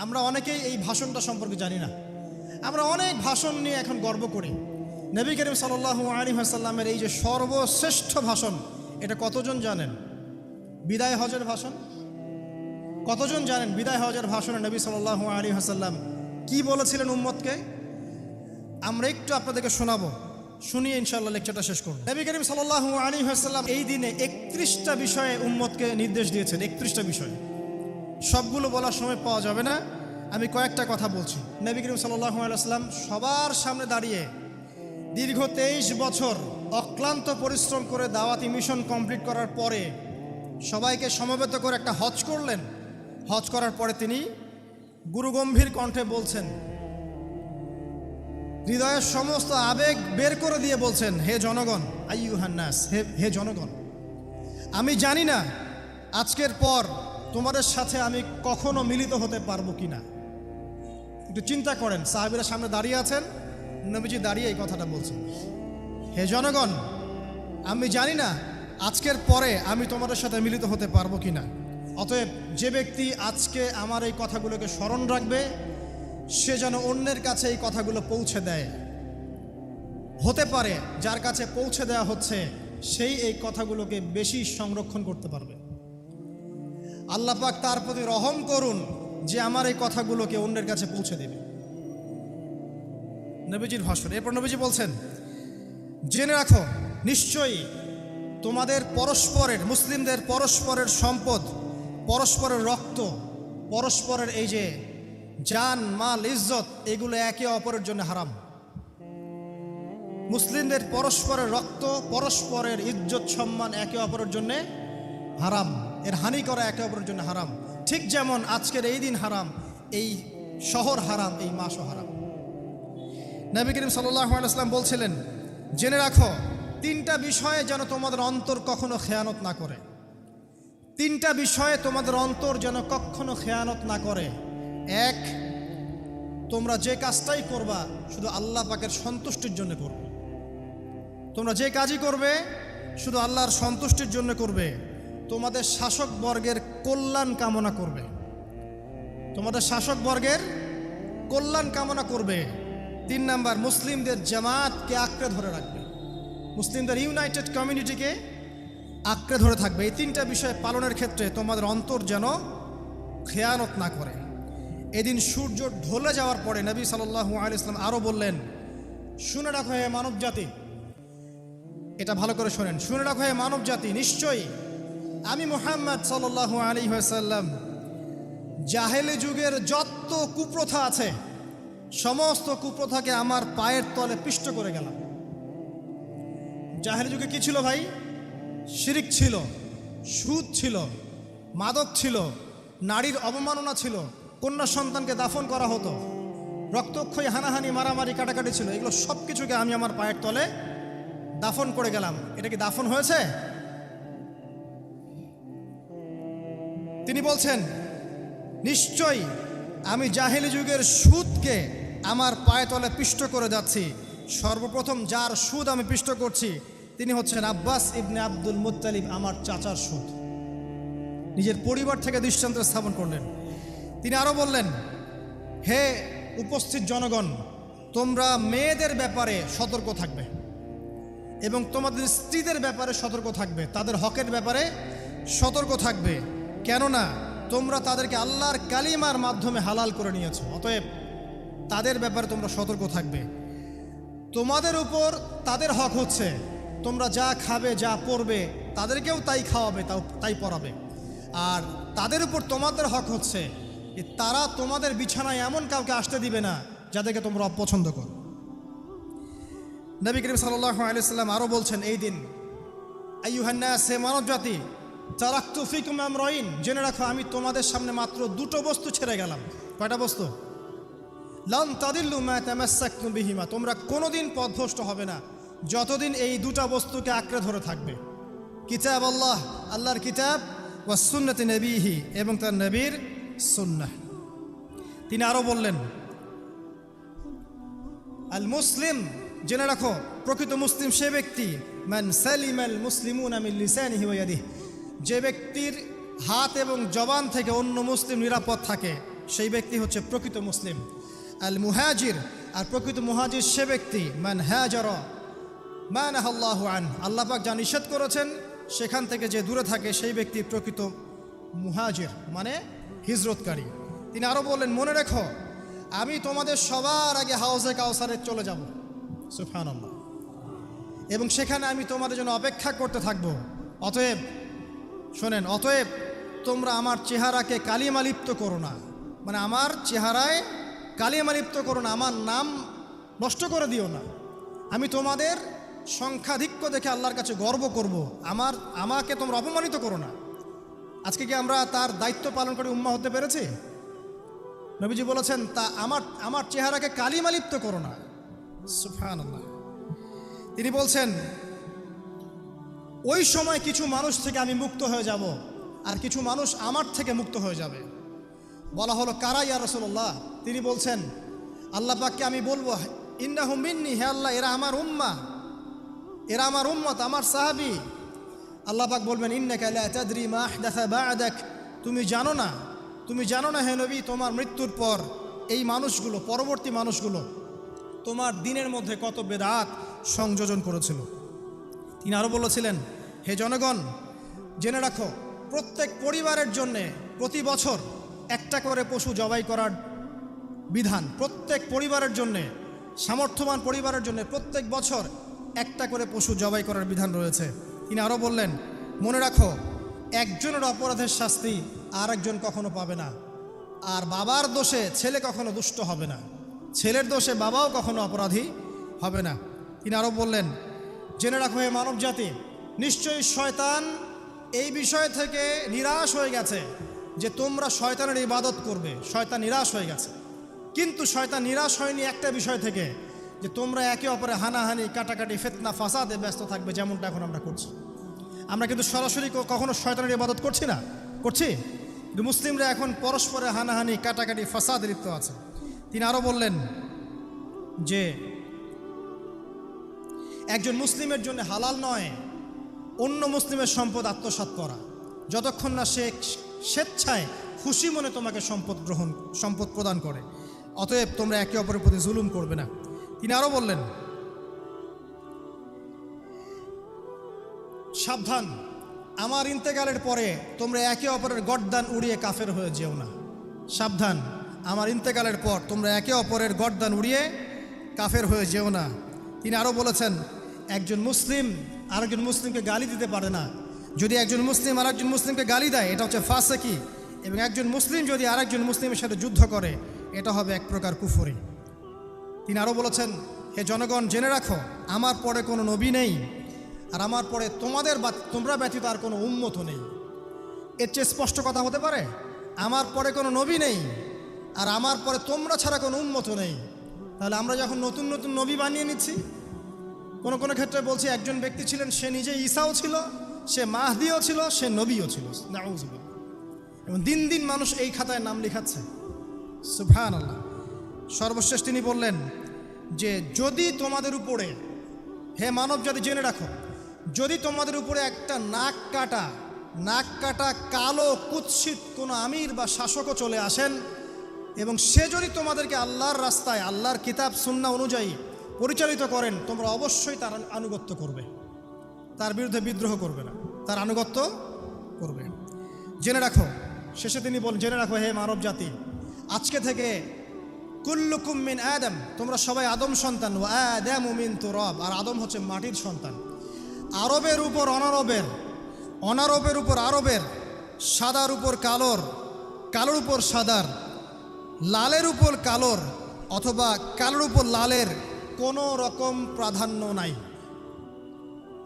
আমরা অনেকেই এই ভাষণটা সম্পর্কে জানি না। আমরা অনেক ভাষণ নিয়ে এখন গর্ব করি। নবী করিম সাল্লাল্লাহু আলাইহি ওয়াসাল্লামের এই যে সর্বশ্রেষ্ঠ ভাষণ, এটা কতজন জানেন? বিদায় হজের ভাষণ। কতজন জানেন বিদায় হজের ভাষণে নবী সাল্লাল্লাহু আলাইহি ওয়াসাল্লাম কি বলেছিলেন উম্মতকে? আমরা একটু আপনাদেরকে শোনাবো, শুনিয়ে ইনশাআল্লাহ লেকচারটা শেষ করব। নবী করিম সাল্লাল্লাহু আলাইহি ওয়াসাল্লাম এই দিনে 31টা বিষয়ে উম্মতকে নির্দেশ দিয়েছেন। 31টা বিষয়, সবগুলো বলার সময় পাওয়া যাবে না, আমি কয়েকটা কথা বলছি। নবী করিম সাল্লাল্লাহু আলাইহি ওয়াসাল্লাম সবার সামনে দাঁড়িয়ে দীর্ঘ 23 বছর অক্লান্ত পরিশ্রম করে দাওয়াতি মিশন কমপ্লিট করার পরে সবাইকে সমবেত করে একটা হজ করলেন। হজ করার পরে তিনি গুরুগম্ভীর কণ্ঠে বলছেন, হৃদয়ের সমস্ত আবেগ বের করে দিয়ে বলছেন, হে জনগণ, আইয়ুহান নাস, হে জনগণ, আমি জানি না আজকের পর তোমাদের সাথে আমি কখনো মিলিত হতে পারবো কিনা। একটু চিন্তা করেন, সাহাবীরা সামনে দাঁড়িয়ে আছেন, নবীজি দাঁড়িয়ে এই কথাটা বলছেন, হে জনগণ, আমি জানি না আজকের পরে আমি তোমাদের সাথে মিলিত হতে পারবো কিনা। অতএব যে ব্যক্তি আজকে আমার এই কথাগুলোকে স্মরণ রাখবে, সে যেন অন্যের কাছে এই কথাগুলো পৌঁছে দেয়। হতে পারে যার কাছে পৌঁছে দেওয়া হচ্ছে সেই এই কথাগুলোকে বেশি সংরক্ষণ করতে পারবে। আল্লাহ পাক তার প্রতি রহম করুন যে আমার এই কথাগুলোকে অন্যের কাছে পৌঁছে দেবে। নবীজির ভাষণ। এরপর নবীজি বলছেন, জেনে রাখো, নিশ্চয়ই তোমাদের পরস্পরের, মুসলিমদের পরস্পরের সম্পদ, পরস্পরের রক্ত, পরস্পরের এই যে জান, মাল, ইজ্জত, এগুলো একে অপরের জন্য হারাম। মুসলিমদের পরস্পরের রক্ত, পরস্পরের ইজ্জত, সম্মান একে অপরের জন্য হারাম। এর হানি করা একে অপরের জন্য হারাম। ঠিক যেমন আজকের এই দিন হারাম, এই শহর হারাম, এই মাসও হারাম। নবী করিম সাল্লাল্লাহু আলাইহি ওয়াসাল্লাম বলছিলেন, জেনে রাখো, 3টা বিষয়ে যেন তোমাদের অন্তর কখনো খেয়ানত না করে। 3টা বিষয়ে তোমাদের অন্তর যেন কখনো খেয়ানত না করে। 1, তোমরা যে কাজটাই করবা শুধু আল্লাহ পাকের সন্তুষ্টির জন্য করবে। তোমরা যে কাজই করবে শুধু আল্লাহর সন্তুষ্টির জন্য করবে। তোমাদের শাসক বর্গের কল্যাণ কামনা করবে। তোমাদের শাসক বর্গের কল্যাণ কামনা করবে। 3 নাম্বার, মুসলিমদের জামাতকে আঁকড়ে ধরে রাখবে। মুসলিমদের ইউনাইটেড কমিউনিটিকে আঁকড়ে ধরে থাকবে। এই 3টা বিষয় পালনের ক্ষেত্রে তোমাদের অন্তর যেন খেয়ানত না করে। এদিন সূর্য ঢলে যাওয়ার পরে নবী সাল্লাল্লাহু আলাইহি ওয়াসাল্লাম আরও বললেন, শুনে রাখো হে মানব জাতি, এটা ভালো করে শোনেন, শুনে রাখো হে মানব জাতি, নিশ্চয়ই আমি মুহাম্মদ সাল্লাল্লাহু আলাইহি ওয়াসাল্লাম জাহেলি যুগের যত কুপ্রথা আছে সমস্ত কুপ্রথাকে আমার পায়ের তলে পিষ্ট করে গেলাম। জাহেলি যুগে কি ছিল ভাই? শিরিক ছিল, সুদ ছিল, মাদক ছিল, নারীর অবমাননা ছিল, কন্যা সন্তানকে দাফন করা হতো, রক্তক্ষয়ী, হানাহানি, মারামারি, কাটাকাটি ছিল। এগুলো সব কিছুকে আমি আমার পায়ের তলে দাফন করে গেলাম। এটা কি দাফন হয়েছে? তিনি বলছেন, নিশ্চয়ই আমি জাহেলি যুগের সুদকে আমার পায়ে তলে পিষ্ট করে যাচ্ছি। সর্বপ্রথম যার সুদ আমি পিষ্ট করছি তিনি হচ্ছেন আব্বাস ইবনে আব্দুল মুত্তালিব, আমার চাচার সুদ। নিজের পরিবার থেকে দৃষ্টান্ত স্থাপন করলেন। তিনি আরও বললেন, হে উপস্থিত জনগণ, তোমরা মেয়েদের ব্যাপারে সতর্ক থাকবে এবং তোমাদের স্ত্রীদের ব্যাপারে সতর্ক থাকবে, তাদের হকের ব্যাপারে সতর্ক থাকবে, কেননা তোমরা তাদেরকে আল্লাহর কালিমার মাধ্যমে হালাল করে নিয়েছো। অতএব তাদের ব্যাপারে তোমরা সতর্ক থাকবে। তোমাদের উপর তাদের হক হচ্ছে তোমরা যা খাবে, যা পরবে, তাদেরকেও তাই খাওয়াবে, তাই পরাবে। আর তাদের উপর তোমাদের হক হচ্ছে তারা তোমাদের বিছানায় এমন কাউকে আসতে দিবে না যাদেরকে তোমরা অপছন্দ করো। নবী করিম সাল্লাল্লাহু আলাইহি ওয়াসাল্লাম আরও বলছেন, এই দিন, আইয়ুহান নাস, হে মানব জাতি, তারাকতু ফিকুম আমরাইন, জেনে রাখো আমি তোমাদের সামনে মাত্র 2টো বস্তু ছেড়ে গেলাম। কয়টা বস্তু? লান তাদিল্লু মা তামাসসাকতুম বিহিমা, তোমরা কোনোদিন পথভ্রষ্ট হবে না যতদিন এই 2টা বস্তুকে আঁকড়ে ধরে থাকবে। কিতাব আল্লাহ, আল্লাহর কিতাব, ওয়া সুন্নতি নবীহি, এবং তার নবীর সুন্নাহ। তিনি আরও বললেন, আল মুসলিম, জেনে রাখো প্রকৃত মুসলিম সে ব্যক্তি, মান সালিমাল মুসলিমুনা মিন লিসানিহি ওয়া ইয়াদিহি, যে ব্যক্তির হাত এবং জবান থেকে অন্য মুসলিম নিরাপদ থাকে, সেই ব্যক্তি হচ্ছে প্রকৃত মুসলিম। আল মুহাজির, আর প্রকৃত মুহাজির সে ব্যক্তি মান হাজারা মা নাহাল্লাহু আন, আল্লাহ পাক যা নিষেধ করেছেন সেখান থেকে যে দূরে থাকে সেই ব্যক্তি প্রকৃত মুহাজির, মানে হিজরতকারী। তিনি আরও বললেন, মনে রেখো আমি তোমাদের সবার আগে হাউজে কাউসারে চলে যাব, সুবহানাল্লাহ, এবং সেখানে আমি তোমাদের জন্য অপেক্ষা করতে থাকব। অতএব শোনেন, অতএব তোমরা আমার চেহারাকে কালিমালিপ্ত করো না, মানে আমার চেহারায় কালিমালিপ্ত করো না, আমার নাম নষ্ট করে দিও না। আমি তোমাদের সংখ্যাধিক্য দেখে আল্লাহর কাছে গর্ব করব, আমাকে তোমরা অপমানিত করো না। আজকে কি আমরা তার দায়িত্ব পালন করে উম্মাহ হতে পেরেছি? নবীজি বলেছেন, তা আমার চেহারাকে কালিমালিপ্ত করো না, সুবহানাল্লাহ। তিনি বলছেন, ওই সময় কিছু মানুষ থেকে আমি মুক্ত হয়ে যাব, আর কিছু মানুষ আমার থেকে মুক্ত হয়ে যাবে। বলা হলো, কারা ইয়া রাসূলুল্লাহ? তিনি বলছেন, আল্লাহ পাককে আমি বলবো, ইন্নাহুম মিন্নি, হে আল্লাহ এরা আমার উম্মাহ, এরা আমার উম্মত, আমার সাহাবী। আল্লাহ পাক বলবেন, ইন্নাকা লা তাদরি মা আহদাসা বা'দাক, তুমি জানো না হে নবী, তোমার মৃত্যুর পর এই মানুষগুলো, পরবর্তী মানুষগুলো তোমার দিনের মধ্যে কত বেদাত সংযোজন করেছিল। তিনি আরও বলেছিলেন, হে জনগণ জেনে রাখো, প্রত্যেক পরিবারের জন্যে প্রতি বছর একটা করে পশু জবাই করার বিধান, প্রত্যেক পরিবারের জন্যে, সামর্থ্যবান পরিবারের জন্য প্রত্যেক বছর একটা করে পশু জবাই করার বিধান রয়েছে। তিনি আরও বললেন, মনে রাখো একজনের অপরাধের শাস্তি আর একজন কখনো পাবে না, আর বাবার দোষে ছেলে কখনো দুষ্ট হবে না, ছেলের দোষে বাবাও কখনো অপরাধী হবে না। তিনি আরও বললেন, জেনে রাখো হে মানব জাতি, নিশ্চয়ই শয়তান এই বিষয় থেকে নিরাশ হয়ে গেছে যে তোমরা শয়তানের ইবাদত করবে। শয়তান নিরাশ হয়ে গেছে, কিন্তু শয়তান নিরাশ হয়নি একটা বিষয় থেকে, যে তোমরা একে অপরে হানাহানি, কাটাকাটি, ফিতনা, ফাসাদে ব্যস্ত থাকবে, যেমনটা এখন আমরা করছি। আমরা কিন্তু সরাসরি কখনো শয়তানের ইবাদত করছি না, করছি, কিন্তু মুসলিমরা এখন পরস্পরে হানাহানি, কাটাকাটি, ফাসাদে লিপ্ত আছে। তিনি আরও বললেন যে একজন মুসলিমের জন্য হালাল নয় অন্য মুসলিমের সম্পদ আত্মসাৎ করা, যতক্ষণ না সে স্বেচ্ছায় খুশি মনে তোমাকে সম্পদ প্রদান করে। অতএব তোমরা একে অপরের প্রতি জুলুম করবে না। তিনি আরও বললেন, সাবধান, আমার ইন্তেকালের পরে তোমরা একে অপরের গর্দান উড়িয়ে কাফের হয়ে যেও না। সাবধান, আমার ইন্তেকালের পর তোমরা একে অপরের গর্দান উড়িয়ে কাফের হয়ে যেও না। তিনি আরও বলেছেন, একজন মুসলিম আরেকজন মুসলিমকে গালি দিতে পারে না। যদি একজন মুসলিম আরেকজন মুসলিমকে গালি দেয়, এটা হচ্ছে ফাসেকি, এবং একজন মুসলিম যদি আরেকজন মুসলিমের সাথে যুদ্ধ করে, এটা হবে এক প্রকার কুফরি। তিনি আরও বলেছেন, হে জনগণ জেনে রাখো, আমার পরে কোনো নবী নেই, আর আমার পরে তোমরা ব্যতীত আর কোনো উম্মত নেই। এর চেয়ে স্পষ্ট কথা হতে পারে? আমার পরে কোনো নবী নেই, আর আমার পরে তোমরা ছাড়া কোনো উম্মত নেই। তাহলে আমরা যখন নতুন নতুন নবী বানিয়ে নিচ্ছি, কোনো কোনো ক্ষেত্রে বলছি একজন ব্যক্তি ছিলেন, সে নিজে ঈসাও ছিল, সে মাহদিও ছিল, সে নবীও ছিল, নাউযুবিল্লাহ। এবং দিন দিন মানুষ এই খাতায় নাম লিখাচ্ছে, সুবহানাল্লাহ। সর্বশেষ তিনি বললেন যে যদি তোমাদের উপরে, হে মানব জাতি জেনে রাখো, যদি তোমাদের উপরে একটা নাক কাটা কালো কুৎসিত কোনো আমির বা শাসকও চলে আসেন, এবং সে যদি তোমাদেরকে আল্লাহর রাস্তায়, আল্লাহর কিতাব সুন্নাহ অনুযায়ী পরিচালিত করেন, তোমরা অবশ্যই তার আনুগত্য করবে, তার বিরুদ্ধে বিদ্রোহ করবে না, তার আনুগত্য করবে। জেনে রাখো, শেষে তিনি বলেন, জেনে রাখো হে মানব জাতি, আজকে থেকে কুল্লুকুম মিন আদম, তোমরা সবাই আদম সন্তান, ও আদামু মিন তুরাব, আর আদম হচ্ছে মাটির সন্তান। আরবের উপর অনারবের, অনারবের উপর আরবের, সাদার উপর কালোর, কালোর উপর সাদার, লালের উপর কালোর, অথবা কালোর উপর লালের কোনো রকম প্রাধান্য নাই।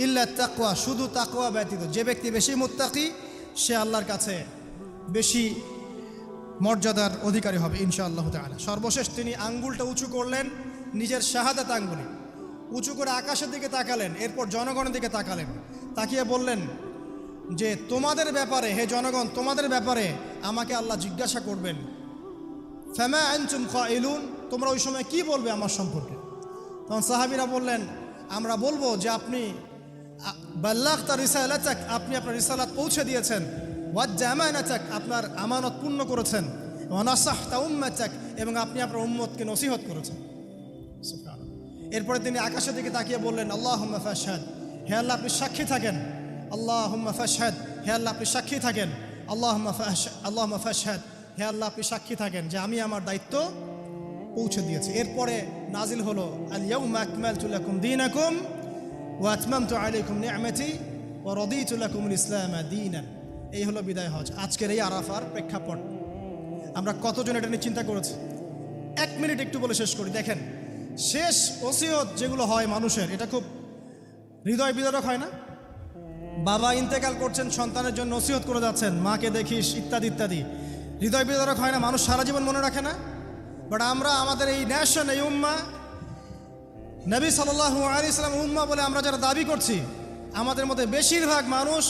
ইল্লা তাকওয়া, শুধু তাকওয়া ব্যতীত। যে ব্যক্তি বেশি মুত্তাকি, সে আল্লাহর কাছে বেশি মর্যাদার অধিকারী হবে ইনশাআল্লাহ তাআলা। সর্বশেষ তিনি আঙ্গুলটা উঁচু করলেন, নিজের শাহাদাত আঙ্গুলি উঁচু করে আকাশের দিকে তাকালেন, এরপর জনগণের দিকে তাকালেন, তাকিয়ে বললেন যে তোমাদের ব্যাপারে, হে জনগণ, তোমাদের ব্যাপারে আমাকে আল্লাহ জিজ্ঞাসা করবেন, ফামা আনতুম কাইলুন, তোমরা ওই সময় কি বলবে আমার সম্পর্কে? তখন সাহাবীরা বললেন, আমরা বলবো যে আপনি বাল্লাগতা রিসালাতাক, আপনি আপনার রিসালাত পৌঁছে দিয়েছেন, ওয়াজ্জা আমানাতাক, আপনার আমানত পূর্ণ করেছেন, ওয়া নাসাহতা উম্মাতাক, এবং আপনি আপনার উম্মতকে নসিহত করেছেন। এরপরে তিনি আকাশের দিকে তাকিয়ে বললেন, আল্লাহুম্মা ফাশহাদ, হে আল্লাহ আপনি সাক্ষী থাকেন। আল্লাহুম্মা ফাশহাদ, হে আল্লাহ আপনি সাক্ষী থাকেন। আল্লাহুম্মা ফাশহাদ, হে আল্লাহ আপনি সাক্ষী থাকেন যে আমি আমার দায়িত্ব পৌঁছে দিয়েছি। এরপরে নাজিল হলো আল ইয়াউমা আকমালতু লাকুম দীনাকুম ওয়া আতমামতু আলাইকুম নি'মাতি ওয়া রাদিতু লাকুমুল ইসলামা দীনান। এই হলো বিদায় হজ, আজকের এই আরাফার প্রেক্ষাপট। আমরা কতজন এটা নিয়ে চিন্তা করেছি? 1 মিনিট একটু বলে শেষ করি। দেখেন, শেষ ওসিয়ত যেগুলো হয় মানুষের, এটা খুব হৃদয় বিদারক হয় না? বাবা ইন্তেকাল করছেন, সন্তানের জন্য ওসিয়ত করে যাচ্ছেন, মাকে দেখিস ইত্যাদি ইত্যাদি। হৃদয় বিদারক হয় না? মানুষ সারা জীবন মনে রাখে না? বাট আমরা আমাদের এই ন্যাশন, এই উম্মা, নবী সাল্লাল্লাহু আলাইহি সাল্লাম উম্মা বলে আমরা যারা দাবি করছি, আমাদের মধ্যে বেশিরভাগ মানুষ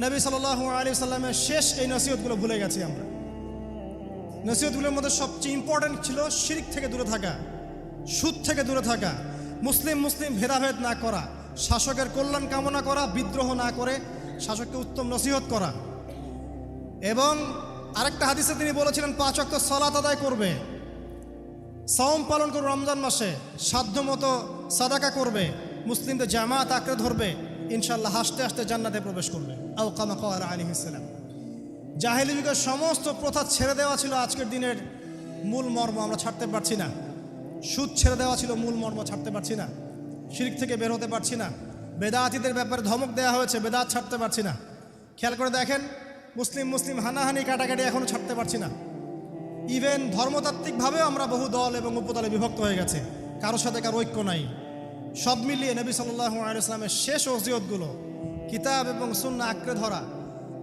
নবী সাল্লাল্লাহু আলাইহি সাল্লামের শেষ এই নসিহতগুলো ভুলে গেছি আমরা। নসিহতগুলোর মধ্যে সবচেয়ে ইম্পর্টেন্ট ছিল শিরক থেকে দূরে থাকা, সুদ থেকে দূরে থাকা, মুসলিম ভেদাভেদ না করা, শাসকের কল্যাণ কামনা করা, বিদ্রোহ না করে শাসককে উত্তম নসিহত করা। এবং আরেকটা হাদিসে তিনি বলেছিলেন 5 ওয়াক্ত সালাত আদায় করবে, সাওম পালন করবে, রমজান মাসে সাধ্যমতো সাদাকা করবে, মুসলিমদের জামাত আঁকড়ে ধরবে, ইনশাআল্লাহ হাসতে হাসতে জান্নাতে প্রবেশ করবে। আও কামা ক্বালা আলাইহিস সালাম। জাহেলি যুগের সমস্ত প্রথা ছেড়ে দেওয়া ছিল আজকের দিনের মূল মর্ম, আমরা ছাড়তে পারছি না। সুদ ছেড়ে দেওয়া ছিল মূল মর্ম, ছাড়তে পারছি না। শিরক থেকে বের হতে পারছি না। বেদাতীদের ব্যাপারে ধমক দেওয়া হয়েছে, বেদাত ছাড়তে পারছি না। খেয়াল করে দেখেন, মুসলিম হানাহানি কাটাকাটি এখনও ছাড়তে পারছি না। ইভেন ধর্মতাত্ত্বিকভাবেও আমরা বহু দল এবং উপদলে বিভক্ত হয়ে গেছে, কারোর সাথে কারো ঐক্য নাই। সব মিলিয়ে নবী সাল্লাল্লাহু আলাইহি ওয়াসাল্লামের শেষ ওসিয়তগুলো, কিতাব এবং সুন্নাহ আঁকড়ে ধরা,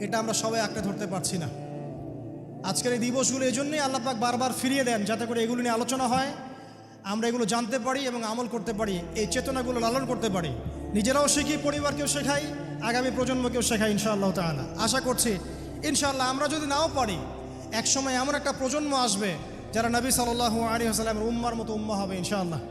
এটা আমরা সবাই আঁকড়ে ধরতে পারছি না। আজকের এই দিবসগুলো এই জন্যই আল্লাহ পাক বারবার ফিরিয়ে দেন, যাতে করে এগুলো নিয়ে আলোচনা হয়, আমরা এগুলো জানতে পারি এবং আমল করতে পারি, এই চেতনাগুলো লালন করতে পারি, নিজেরাও শিখি, পরিবারকেও শেখাই, আগামী প্রজন্মকেও শেখাই ইনশাআল্লাহ তাআলা। আশা করছি ইনশাআল্লাহ আমরা যদি নাও পারি, একসময় এমন একটা প্রজন্ম আসবে যারা নবী সাল্লাল্লাহু আলাইহি ওয়াসাল্লামের উম্মার মতো উম্মা হবে ইনশাআল্লাহ।